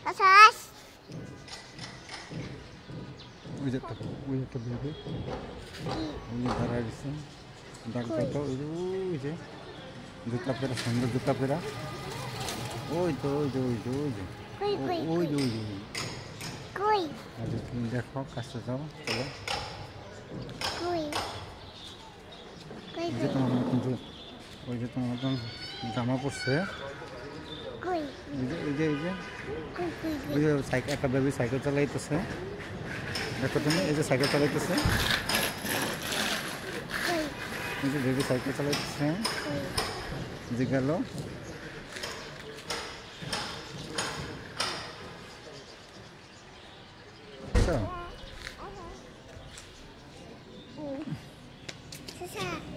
Atas. Ujat tak, ujat tak bebe. Ujat darah di sini. Dak tak, ujat. Juta pera, sandal juta pera. Ujat. Ujat. Koi. Aduh, ini देखो कैसे जाओ, चलो. Koi. ujat teman-teman jama পড়ছে. Koi. ujat cycle একটা baby cycle চালাইতেছে. দেখো তুমি এই যে সাইকেল চালাইতেছে. এই যে বেবি সাইকেল চালাইতেছে. যে গেল. Sasa.